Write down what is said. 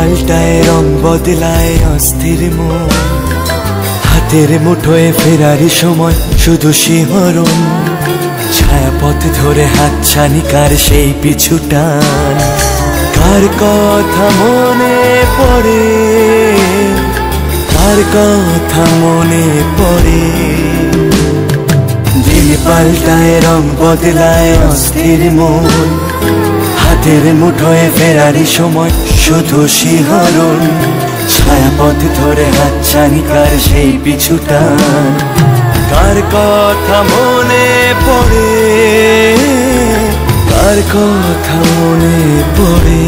পাল্টায় রং বদলায় অস্থির মন, হাতের মুঠোয় ফেরারি সময় শুধু শিহরণ, ছায়াপথ ধরে হাতছানি কার সেই পিছু টান। কার কথা মনে পড়ে, কার কথা মনে পড়ে। দিন পাল্টায় রং বদলায় অস্থির মন, হাতের মুঠোয় ফেরারি সময় শুধু শিহরণ, ছায়াপথ ধরে হাতছানি কার সেই পিছু টান। কার কথা মনে পড়ে, কার কথা মনে পড়ে।